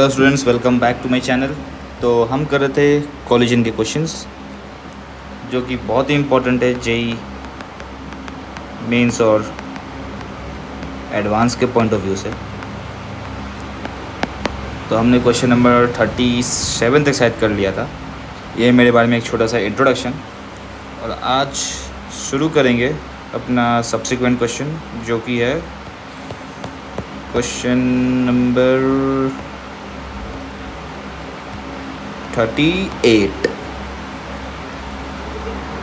Hello students, welcome back to my channel. तो हम कर रहे थे कॉलिजन के क्वेश्चंस जो कि बहुत ही इम्पोर्टेंट है जेई मेंस और एडवांस के पॉइंट ऑफ व्यू से। तो हमने क्वेश्चन नंबर 37 तक शायद कर लिया था। ये मेरे बारे में एक छोटा सा इंट्रोडक्शन, और आज शुरू करेंगे अपना सब्सिक्वेंट क्वेश्चन जो कि है क्वेश्चन नंबर 38।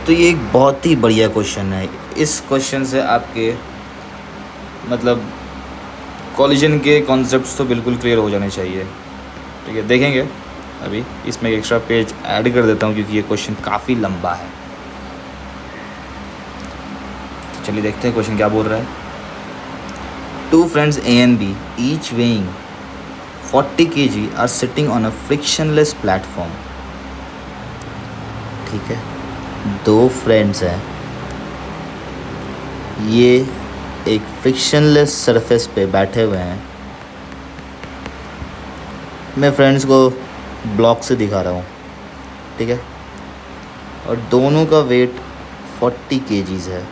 तो ये एक बहुत ही बढ़िया क्वेश्चन है। इस क्वेश्चन से आपके मतलब कॉलिजन के कॉन्सेप्ट्स तो बिल्कुल क्लियर हो जाने चाहिए। ठीक है, देखेंगे। अभी इसमें एक एक्स्ट्रा पेज ऐड कर देता हूँ क्योंकि ये क्वेश्चन काफ़ी लंबा है। तो चलिए देखते हैं क्वेश्चन क्या बोल रहा है। 2 friends A and B, each weighing 40 kg, are sitting on a frictionless platform. ठीक है, 2 फ्रेंड्स हैं, ये एक फ्रिक्शनलेस सरफेस पे बैठे हुए हैं। मैं फ्रेंड्स को ब्लॉक से दिखा रहा हूँ, ठीक है। और दोनों का वेट 40 kgs है।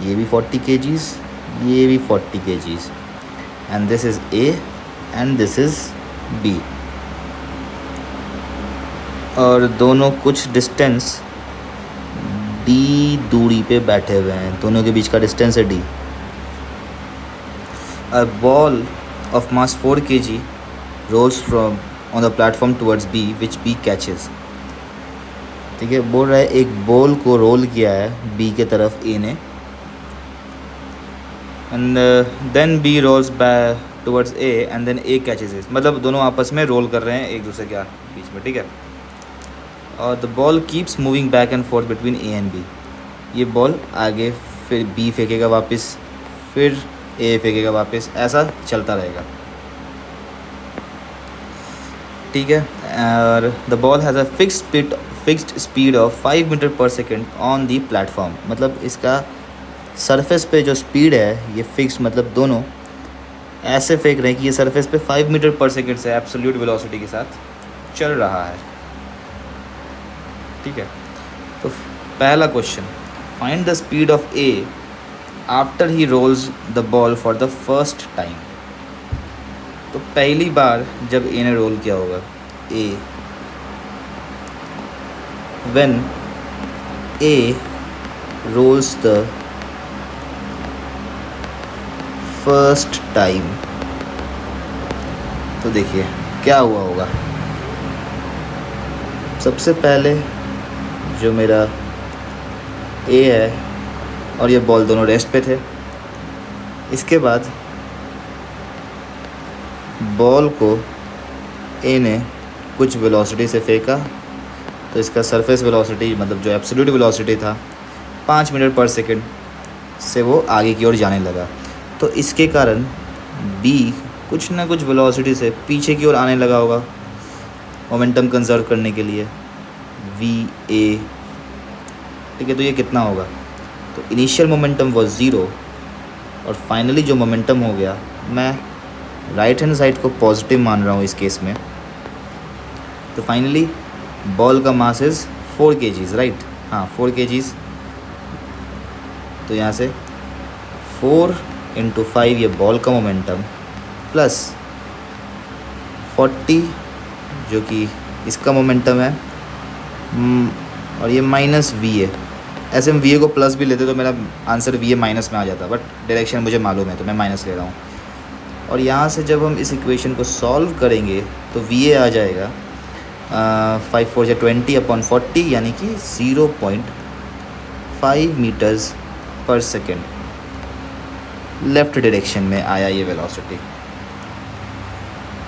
ये भी 40 kgs, ये भी 40 kgs, and this is A and this is B। और दोनों कुछ डिस्टेंस D दूरी पे बैठे हुए हैं। दोनों के बीच का डिस्टेंस है D। A ball of mass 4 kg rolls from on the platform towards B, which B catches। ठीक है, बोल रहा है एक बॉल को रोल किया है B के तरफ A ने, and then B rolls back towards A and then A catches it। मतलब दोनों आपस में रोल कर रहे हैं एक दूसरे के बीच में, ठीक है। और the ball keeps moving back and fourth between A and B। ये बॉल आगे, फिर B फेंकेगा वापस, फिर A फेंकेगा वापस, ऐसा चलता रहेगा, ठीक है। और the ball has a fixed speed of 5 meter per second on the platform. मतलब इसका सरफेस पे जो स्पीड है ये फिक्स, मतलब दोनों ऐसे फेंक रहे हैं कि ये सरफेस पे 5 मीटर पर सेकेंड से एब्सोल्यूट वेलोसिटी के साथ चल रहा है, ठीक है। तो पहला question, find the speed of A after he rolls the ball for the first time. तो पहली बार जब A ने रोल किया होगा, A when A rolls the first time, तो देखिए क्या हुआ होगा। सबसे पहले जो मेरा A है और ये बॉल दोनों रेस्ट पे थे। इसके बाद बॉल को A ने कुछ वेलोसिटी से फेंका, तो इसका सरफेस वेलोसिटी मतलब जो एब्सोल्यूट वेलोसिटी था 5 मीटर पर सेकेंड से वो आगे की ओर जाने लगा। तो इसके कारण B कुछ ना कुछ वेलोसिटी से पीछे की ओर आने लगा होगा मोमेंटम कंजर्व करने के लिए, VA, ठीक है। तो ये कितना होगा, तो इनिशियल मोमेंटम वॉज 0 और फाइनली जो मोमेंटम हो गया, मैं राइट हैंड साइड को पॉजिटिव मान रहा हूँ इस केस में। तो फाइनली बॉल का मास इज़ 4 kgs, राइट। हाँ, 4 kgs। तो यहाँ से 4 × 5 ये बॉल का मोमेंटम प्लस 40 जो कि इसका मोमेंटम है, और ये माइनस VA। ऐसे हम VA को प्लस भी लेते तो मेरा आंसर VA माइनस में आ जाता, बट डायरेक्शन मुझे मालूम है तो मैं माइनस ले रहा हूँ। और यहाँ से जब हम इस इक्वेशन को सॉल्व करेंगे तो VA आ जाएगा 5 4 20/40, यानी कि 0.5 metres per second left direction में आया ये वेलोसिटी,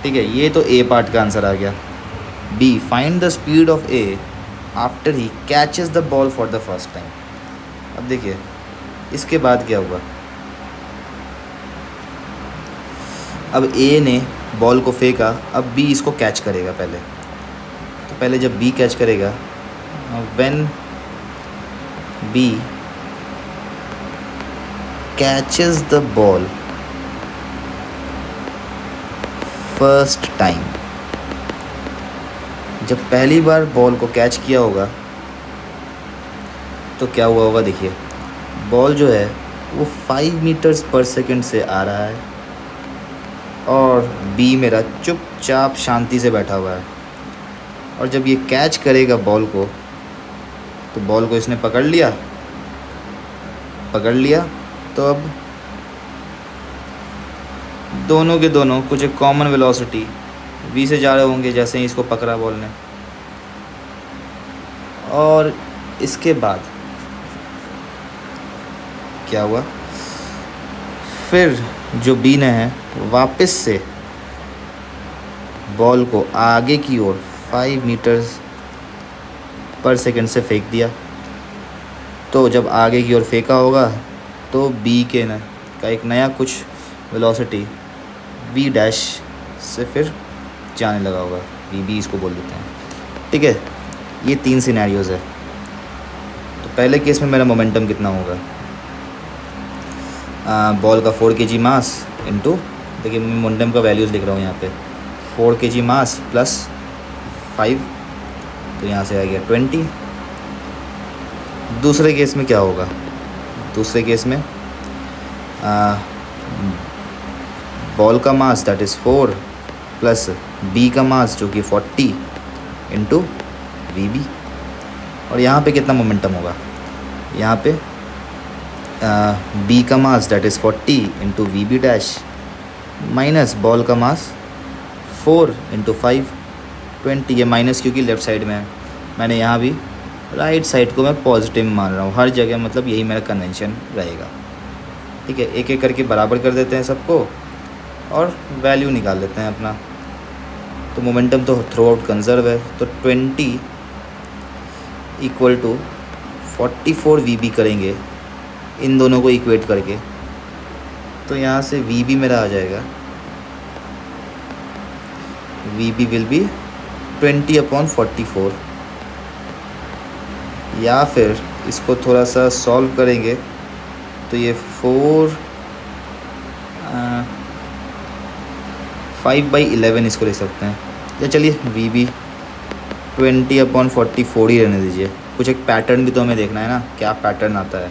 ठीक है। ये तो A पार्ट का आंसर आ गया। B, find the speed of A after he catches the ball for the first time. अब देखिए इसके बाद क्या हुआ। अब A ने बॉल को फेंका, अब B इसको कैच करेगा पहले। तो पहले जब B कैच करेगा, when B catches the ball first time, जब पहली बार बॉल को कैच किया होगा तो क्या हुआ होगा, देखिए बॉल जो है वो 5 मीटर्स पर सेकंड से आ रहा है और बी मेरा चुपचाप शांति से बैठा हुआ है। और जब ये कैच करेगा बॉल को, तो बॉल को इसने पकड़ लिया, तो अब दोनों के दोनों कुछ एक कॉमन वेलोसिटी v से जा रहे होंगे जैसे ही इसको पकड़ा बॉल ने। और इसके बाद क्या हुआ, फिर जो बी ने है वापस से बॉल को आगे की ओर 5 मीटर्स पर सेकंड से फेंक दिया। तो जब आगे की ओर फेंका होगा तो बी के न का एक नया कुछ वेलोसिटी v डैश से फिर जाने लगा होगा, वी बी इसको बोल देते हैं। ठीक है, ये 3 सिनेरियोज़ है। तो पहले केस में मेरा मोमेंटम कितना होगा, बॉल का 4 kg मास इंटू, देखिए मैं मोमेंटम का वैल्यूज़ लिख रहा हूँ यहाँ पे, 4 kg मास प्लस 5, तो यहाँ से आ गया 20। दूसरे केस में क्या होगा, दूसरे केस में बॉल का mass that is 4 plus B का मास जो कि 40 इंटू वी बी। और यहाँ पे कितना मोमेंटम होगा, यहाँ पे बी का mass that is 40 into V B dash minus ball का मास 4 इंटू 5 20। ये माइनस क्योंकि लेफ़्ट साइड में है, मैंने यहाँ भी राइट साइड को मैं पॉजिटिव मान रहा हूँ हर जगह, मतलब यही मेरा कन्वेंशन रहेगा। ठीक है, एक एक करके बराबर कर देते हैं सबको और वैल्यू निकाल लेते हैं अपना। तो मोमेंटम तो थ्रू आउट कंजर्व है, तो 20 इक्वल टू 44 वी बी करेंगे इन दोनों को इक्वेट करके। तो यहाँ से वी बी मेरा आ जाएगा, वी बी विल बी 20/44। या फिर इसको थोड़ा सा सॉल्व करेंगे तो ये 5/11 इसको ले सकते हैं। या चलिए वी बी 20/44 ही रहने दीजिए, कुछ एक पैटर्न भी तो हमें देखना है ना, क्या पैटर्न आता है,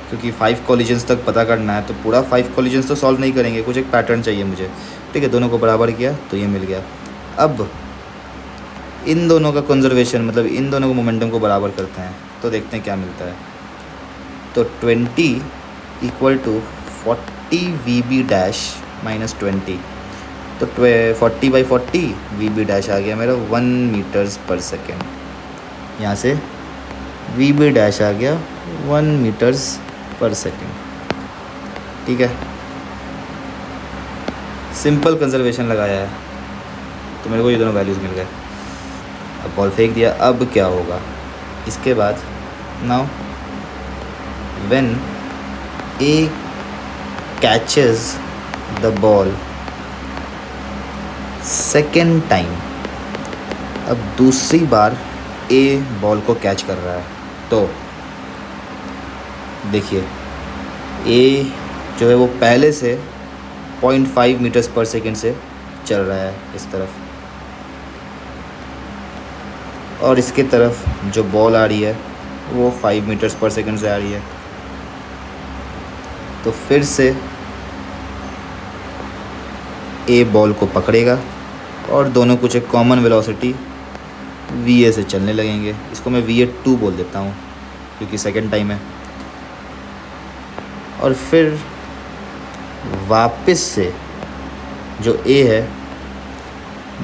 क्योंकि 5 कॉलिजन्स तक पता करना है। तो पूरा 5 कॉलिजन्स तो सॉल्व नहीं करेंगे, कुछ एक पैटर्न चाहिए मुझे। ठीक है, दोनों को बराबर किया तो ये मिल गया। अब इन दोनों का कंजर्वेशन, मतलब इन दोनों को मोमेंटम को बराबर करते हैं तो देखते हैं क्या मिलता है। तो 20 equal to 40 V B dash minus 20, तो 40/40 वी बी डैश आ गया मेरा 1 मीटर्स पर सेकेंड। यहाँ से वी बी डैश आ गया 1 मीटर्स पर सेकेंड। ठीक है, सिंपल कंजर्वेशन लगाया है तो मेरे को ये दोनों वैल्यूज़ मिल गए। अब बॉल फेंक दिया, अब क्या होगा इसके बाद, now when A catches the ball second time, अब दूसरी बार ए बॉल को कैच कर रहा है, तो देखिए ए जो है वो पहले से 0.5 मीटर्स पर सेकेंड से चल रहा है इस तरफ, और इसके तरफ जो बॉल आ रही है वो 5 मीटर्स पर सेकेंड से आ रही है। तो फिर से ए बॉल को पकड़ेगा और दोनों कुछ एक कॉमन वेलोसिटी वी ए से चलने लगेंगे। इसको मैं VA2 बोल देता हूँ क्योंकि सेकेंड टाइम है। और फिर वापस से जो ए है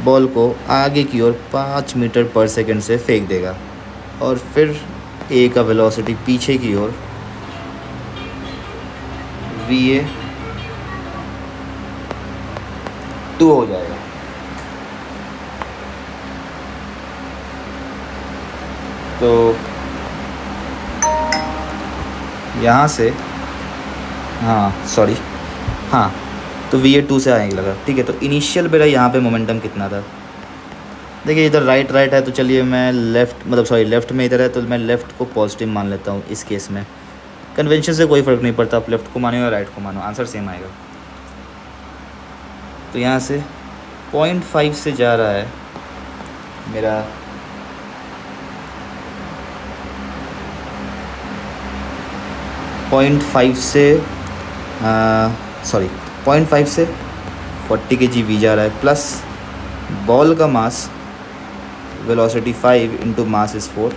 बॉल को आगे की ओर 5 मीटर पर सेकेंड से फेंक देगा, और फिर ए का वेलोसिटी पीछे की ओर VA2 हो जाएगा। तो यहाँ से तो VA2 से आएंगे लगा। ठीक है, तो इनिशियल मेरा यहाँ पे मोमेंटम कितना था, देखिए इधर राइट है तो चलिए मैं लेफ़्ट में इधर है तो मैं लेफ़्ट को पॉजिटिव मान लेता हूँ इस केस में। कन्वेंशन से कोई फ़र्क नहीं पड़ता, आप लेफ़्ट को मानो या राइट को मानो, आंसर सेम आएगा। तो यहाँ से 0.5 से जा रहा है मेरा 0.5 से 0.5 से 40 kg वी जा रहा है, प्लस बॉल का मास वेलोसिटी 5 इंटू मास इज़ 4।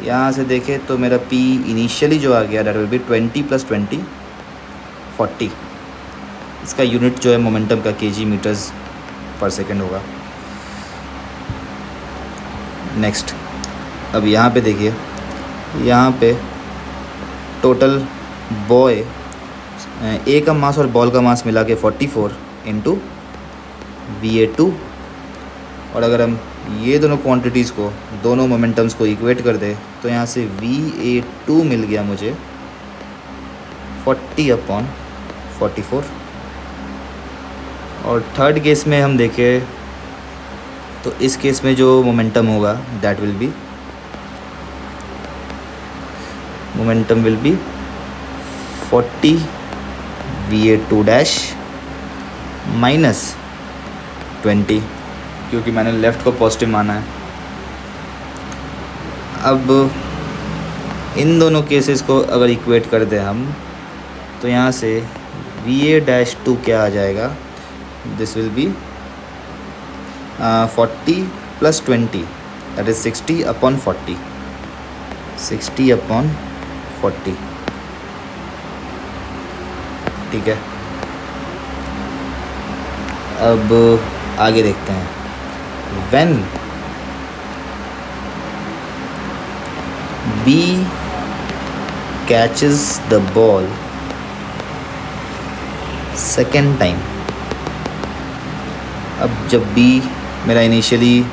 यहाँ से देखें तो मेरा पी इनिशियली जो आ गया दैट विल बी 20 + 20 40। इसका यूनिट जो है मोमेंटम का kg मीटर्स पर सेकेंड होगा। नेक्स्ट, अब यहाँ पे देखिए, यहाँ पे टोटल बॉय ए का मास और बॉल का मास मिला के 44 इंटू VA2। और अगर हम ये दोनों क्वांटिटीज़ को, दोनों मोमेंटम्स को इक्वेट कर दें तो यहाँ से VA2 मिल गया मुझे 40/44। और थर्ड केस में हम देखें तो इस केस में जो मोमेंटम होगा that will B, momentum will be 40 VA2 dash minus 20, क्योंकि मैंने लेफ़्ट को पॉजिटिव माना है। अब इन दोनों केसेस को अगर इक्वेट कर दें हम तो यहाँ से VA-2 क्या आ जाएगा, this will be 40 + 20 that is 60/40, 60/40। ठीक है, अब आगे देखते हैं। When B catches the ball second time, अब जब B मेरा इनिशियली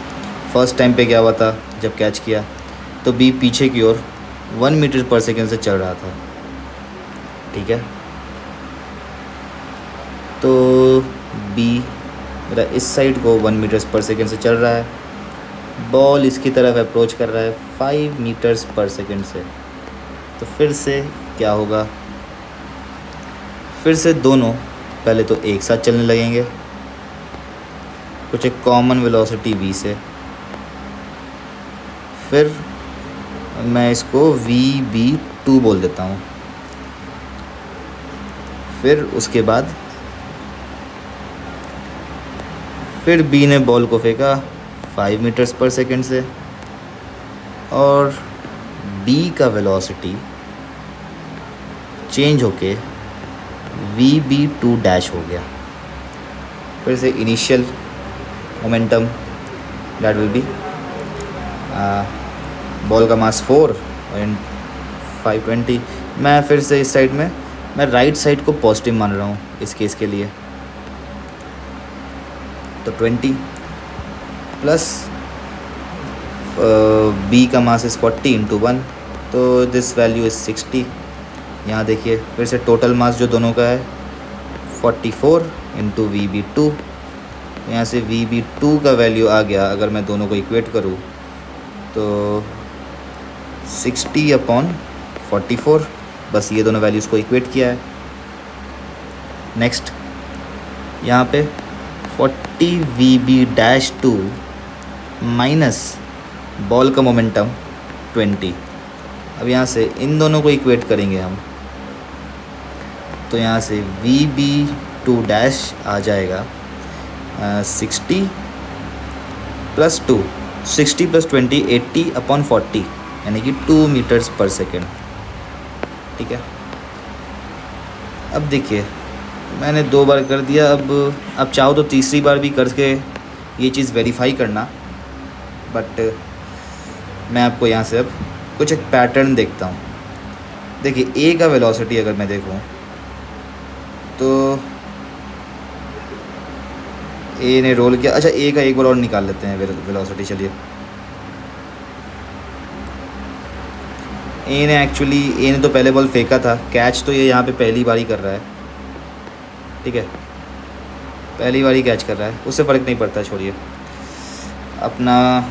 फर्स्ट टाइम पे क्या हुआ था, जब कैच किया तो B पीछे की ओर 1 मीटर पर सेकेंड से चल रहा था। ठीक है, तो B मेरा इस साइड को 1 मीटर्स पर सेकेंड से चल रहा है, बॉल इसकी तरफ अप्रोच कर रहा है 5 मीटर्स पर सेकेंड से। तो फिर से क्या होगा, फिर से दोनों पहले तो एक साथ चलने लगेंगे कुछ एक कॉमन वेलोसिटी v से। फिर मैं इसको VB2 बोल देता हूँ। फिर उसके बाद फिर B ने बॉल को फेंका 5 मीटर्स पर सेकेंड से, और B का वेलोसिटी चेंज होके VB2 डैश हो गया। फिर से initial momentum that will B ball का मास 4 एंड 520। मैं फिर से इस साइड में मैं राइट साइड को पॉजिटिव मान रहा हूँ इस केस के लिए, तो 20 प्लस B का मास इज़ 40 इंटू 1, तो दिस वैल्यू इज़ 60। यहाँ देखिए फिर से टोटल मास जो दोनों का है 44 इंटू VB2। यहाँ से VB2 का वैल्यू आ गया, अगर मैं दोनों को इक्वेट करूँ तो 60/44। बस ये दोनों वैल्यूज़ को इक्वेट किया है। नेक्स्ट, यहाँ पे 40 VB-2 माइनस बॉल का मोमेंटम 20। अब यहाँ से इन दोनों को इक्वेट करेंगे हम, तो यहाँ से VB2 डैश आ जाएगा 60 + 2, 60 + 20 80/40, यानी कि 2 मीटर्स पर सेकेंड। ठीक है, अब देखिए मैंने 2 बार कर दिया, अब चाहो तो तीसरी बार भी करके ये चीज़ वेरीफाई करना, बट मैं आपको यहाँ से अब कुछ एक पैटर्न देखता हूँ। देखिए A का वेलोसिटी अगर मैं देखूँ तो A ने रोल किया। अच्छा, A का एक बार और निकाल लेते हैं वेलोसिटी। चलिए, A ने तो पहले बॉल फेंका था, कैच तो ये यहाँ पे पहली बार ही कर रहा है। ठीक है, पहली बार ही कैच कर रहा है, उससे फ़र्क नहीं पड़ता, छोड़िए। अपना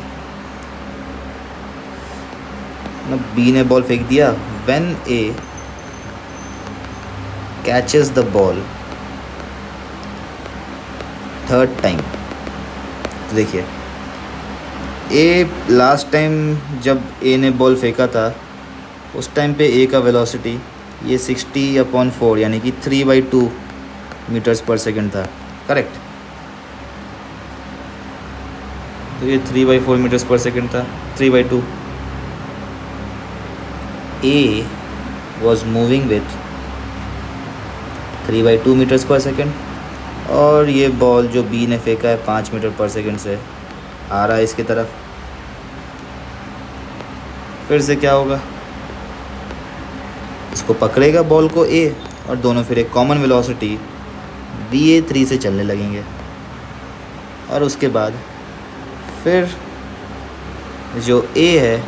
B ने बॉल फेंक दिया। When A catches the ball third time, देखिए ए लास्ट टाइम जब ए ने बॉल फेंका था उस टाइम पे ए का वेलोसिटी ये 60/4 यानी कि 3/2 मीटर्स पर सेकंड था, करेक्ट। तो ये 3/4 मीटर्स पर सेकंड था, 3/2। A was moving with 3/2 meters per second और ये बॉल जो बी ने फेंका है 5 मीटर पर सेकंड से आ रहा है इसकी तरफ। फिर से क्या होगा, इसको पकड़ेगा बॉल को ए और दोनों फिर एक कॉमन वेलोसिटी VA3 से चलने लगेंगे और उसके बाद फिर जो ए है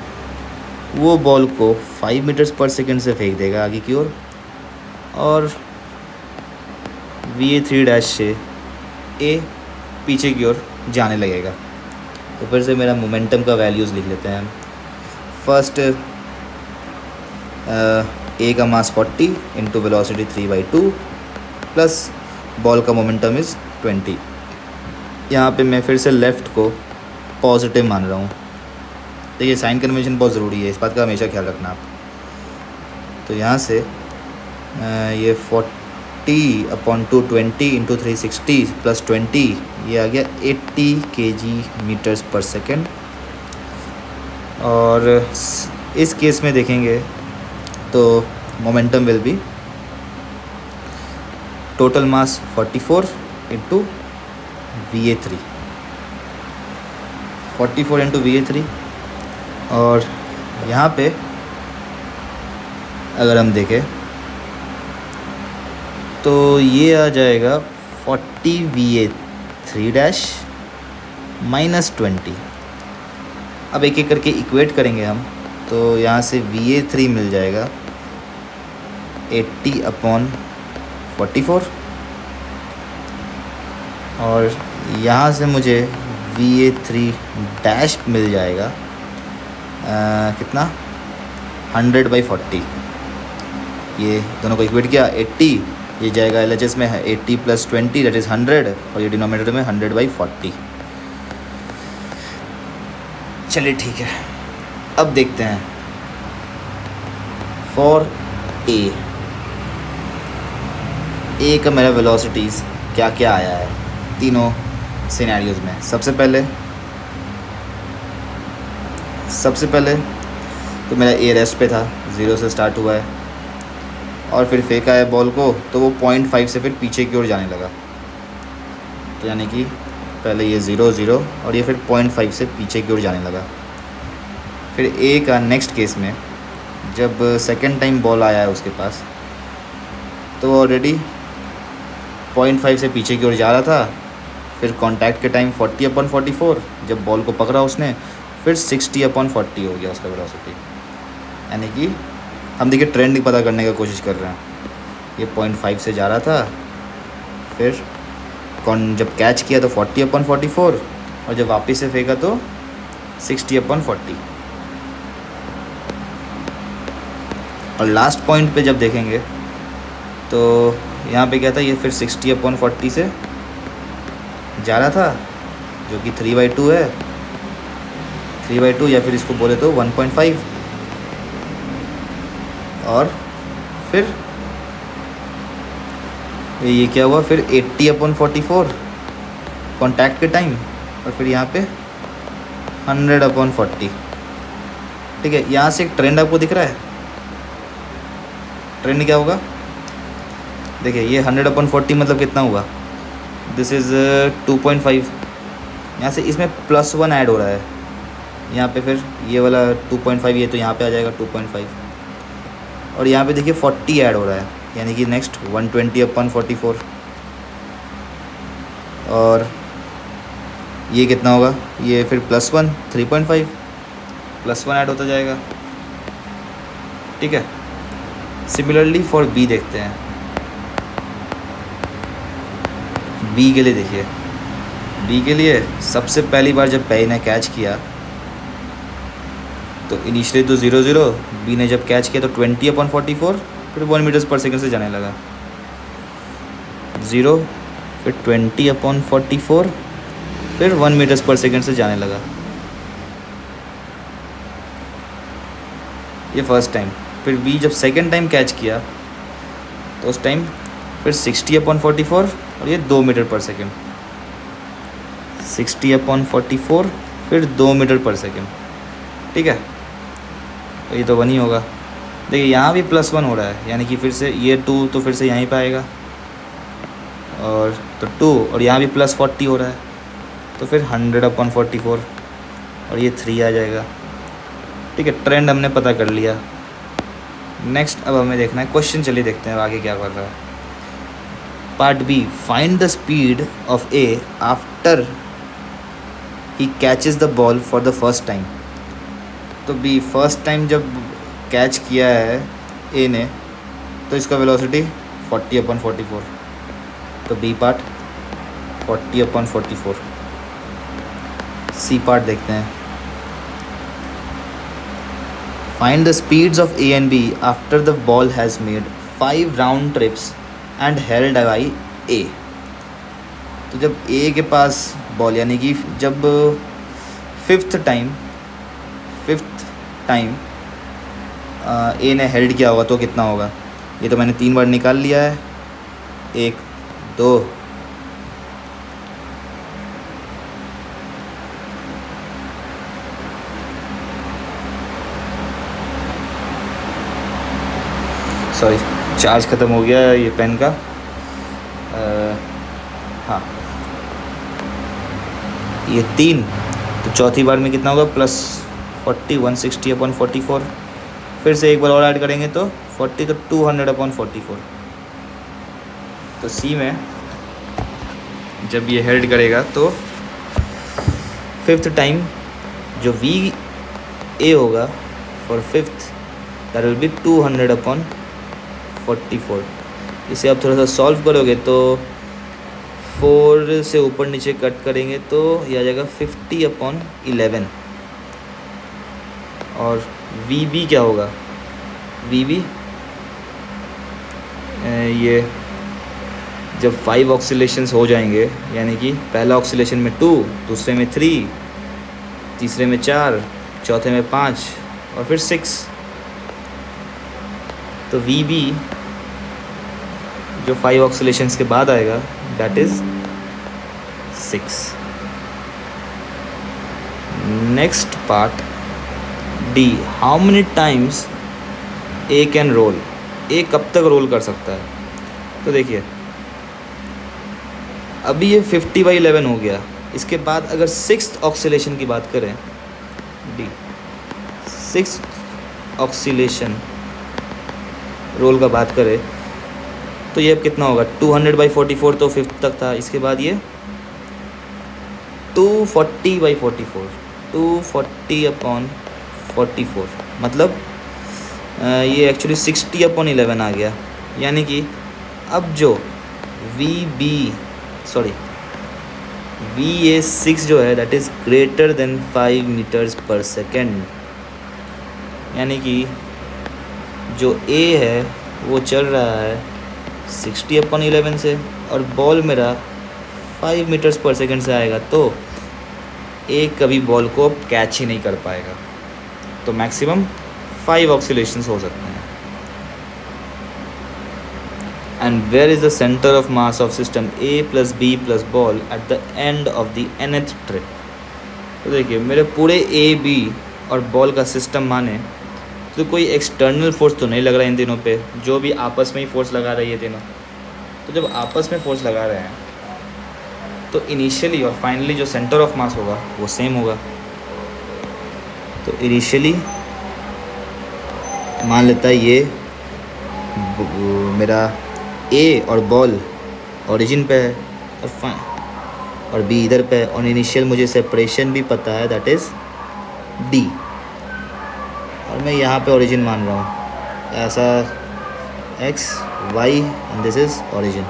वो बॉल को 5 मीटर्स पर सेकंड से फेंक देगा आगे की ओर और VA3 से ए पीछे की ओर जाने लगेगा। तो फिर से मेरा मोमेंटम का वैल्यूज़ लिख लेते हैं हम। फर्स्ट ए का मास 40 इंटू वेलोसिटी 3/2 प्लस बॉल का मोमेंटम इज़ 20। यहाँ पे मैं फिर से लेफ़्ट को पॉजिटिव मान रहा हूँ। देखिए साइन कन्वेंशन बहुत ज़रूरी है, इस बात का हमेशा ख्याल रखना आप। तो यहाँ से ये 40/220 इंटू 360 प्लस 20 ये आ गया 80 kg मीटर्स पर सेकेंड। और इस केस में देखेंगे तो momentum will be total mass 44 into VA3, 44 into VA3। और यहाँ पे अगर हम देखें तो ये आ जाएगा 40 VA3 डैश माइनस 20। अब एक एक करके इक्वेट करेंगे हम तो यहाँ से VA3 मिल जाएगा 80/44 और यहाँ से मुझे VA3 डैश मिल जाएगा कितना 100/40। ये दोनों को इक्वेट किया 80, ये जाएगा LHS में है 80 प्लस 20 दैट इज़ 100 और ये डिनोमिनेटर में 100/40। चलिए ठीक है, अब देखते हैं फॉर ए का मेरा वेलोसिटीज़ क्या क्या आया है तीनों सिनेरियोज़ में। सबसे पहले तो मेरा ए रेस्ट पे था, 0 से स्टार्ट हुआ है और फिर फेंका है बॉल को तो वो 0.5 से फिर पीछे की ओर जाने लगा। तो यानी कि पहले ये 0 0 और ये फिर 0.5 से पीछे की ओर जाने लगा। फिर ए का नेक्स्ट केस में जब सेकंड टाइम बॉल आया है उसके पास तो ऑलरेडी 0.5 से पीछे की ओर जा रहा था। फिर कांटेक्ट के टाइम 40/44 जब बॉल को पकड़ा उसने फिर 60/40 हो गया उसका वेलोसिटी। यानी कि हम देखिए ट्रेंड पता करने का कोशिश कर रहे हैं। ये 0.5 से जा रहा था, फिर जब कैच किया तो 40/44 और जब वापस से फेंका तो 60/40। और लास्ट पॉइंट पे जब देखेंगे तो यहाँ पे क्या था, ये फिर 60/40 से जा रहा था जो कि 3/2 है, 3/2 या फिर इसको बोले तो 1.5। और फिर ये क्या हुआ, फिर 80/44 कांटेक्ट के टाइम और फिर यहाँ पे 100/40। ठीक है, यहाँ से एक ट्रेंड आपको दिख रहा है। ट्रेंड क्या होगा, देखिए ये 100/40 मतलब कितना हुआ, दिस इज़ 2.5। यहाँ से इसमें +1 ऐड हो रहा है यहाँ पे, फिर ये वाला 2.5 ये तो यहाँ पे आ जाएगा 2.5 और यहाँ पे देखिए 40 ऐड हो रहा है यानी कि नेक्स्ट 120/44। और ये कितना होगा, ये फिर +1 3.5 +1 ऐड होता जाएगा। ठीक है, सिमिलरली फॉर बी देखते हैं। बी के लिए देखिए, बी के लिए सबसे पहली बार जब पे ने कैच किया तो इनिशियली तो 0 0, बी ने जब कैच किया तो 20/44 फिर 1 मीटर्स पर सेकंड से जाने लगा 0, फिर 20/44 फिर 1 मीटर्स पर सेकंड से जाने लगा। ये फर्स्ट टाइम। फिर बी जब सेकेंड टाइम कैच किया तो उस टाइम फिर 60/44 और ये 2 मीटर पर सेकेंड, 60/44 फिर 2 मीटर पर सेकेंड, ठीक है। तो ये तो 1 ही होगा। देखिए यहाँ भी +1 हो रहा है, यानी कि फिर से ये 2 तो फिर से यहीं पर आएगा, और तो 2 और यहाँ भी +40 हो रहा है, तो फिर 100/44 और ये 3 आ जाएगा, ठीक है। ट्रेंड हमने पता कर लिया। नेक्स्ट अब हमें देखना है क्वेश्चन, चलिए देखते हैं आगे क्या कर रहा है। Part B, find the speed of A after he catches the ball for the first time. तो बी फर्स्ट टाइम जब कैच किया है ए ने, तो इसका वेलोसिटी 40/44, तो बी पार्ट 40/44। सी पार्ट देखते हैं। Find the speeds of A and B after the ball has made 5 round trips and held by A. तो जब ए के पास बॉल, यानी कि जब फिफ्थ टाइम ए ने हेल्ड किया होगा तो कितना होगा। ये तो मैंने 3 बार निकाल लिया है, 1 2 सॉरी चार्ज ख़त्म हो गया ये पेन का। हाँ ये 3, तो चौथी बार में कितना होगा +40, 160/44। फिर से एक बार और ऐड करेंगे तो 40, तो 200/44। तो सी में जब ये हेल्ड करेगा तो फिफ्थ टाइम जो वी ए होगा for fifth, that will B 200/44। इसे आप थोड़ा सा सॉल्व करोगे तो 4 से ऊपर नीचे कट करेंगे तो ये आ जाएगा 50/11। और वी बी क्या होगा, वी बी ये जब 5 ऑक्सीलेशंस हो जाएंगे, यानी कि पहला ऑक्सीलेशन में 2, दूसरे में 3, तीसरे में 4, चौथे में 5 और फिर 6, तो वी बी जो 5 ऑक्सीलेशंस के बाद आएगा that is 6। Next part D, how many times A can roll. A कब तक रोल कर सकता है। तो देखिए अभी ये 50/11 हो गया। इसके बाद अगर 6th ऑक्सीलेशन की बात करें, डी 6th ऑक्सीलेशन रोल का बात करें तो ये अब कितना होगा 200/44, तो 5th तक था। इसके बाद ये 240/44, 240/44, मतलब ये एक्चुअली 60/11 आ गया। यानी कि अब जो VA6 जो है that is greater than 5 meters per second. यानी कि जो A है वो चल रहा है 60/11 से, और बॉल मेरा 5 मीटर्स पर सेकेंड से आएगा, तो A कभी बॉल को कैच ही नहीं कर पाएगा। तो मैक्सिमम 5 ऑक्सीलेशंस हो सकते हैं। And where is the center of mass of system A plus B plus ball at the end of the nth trip? तो देखिए मेरे पूरे A, B और बॉल का सिस्टम माने तो कोई एक्सटर्नल फोर्स तो नहीं लग रहा है इन तीनों पे, जो भी आपस में ही फोर्स लगा रही है तीनों। तो जब आपस में फोर्स लगा रहे हैं तो इनिशियली और फाइनली जो सेंटर ऑफ मास होगा वो सेम होगा। तो इनिशियली मान लेता है ये मेरा ए और बॉल ओरिजिन पे है और बी इधर पे है, और इनिशियल मुझे सेपरेशन भी पता है दैट इज़ डी, और मैं यहाँ पे ओरिजिन मान रहा हूँ ऐसा x y and this is origin.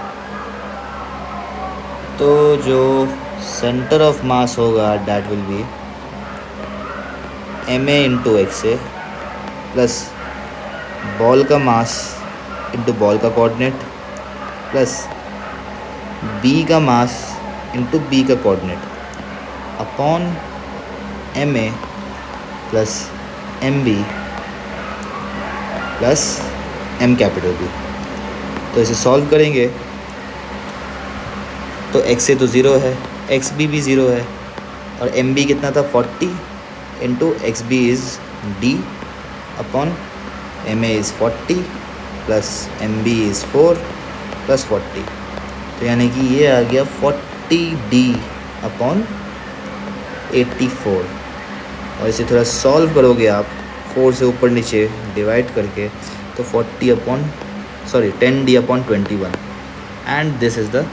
तो जो सेंटर ऑफ मास होगा that will be ma into XA plus ball का मास इंटू बॉल का कोऑर्डिनेट प्लस b का मास इंटू b का coordinate upon ma plus mb plus M capital B. तो इसे solve करेंगे तो एक्स ए तो ज़ीरो है, एक्स बी भी ज़ीरो है, और एम बी कितना था 40 into X B is D upon M A is 40 plus M B is 4 plus 40। तो यानी कि ये आ गया 40 डी अपॉन 84। और इसे थोड़ा सॉल्व करोगे आप 4 से ऊपर नीचे डिवाइड करके तो 10 D upon 21 and this is the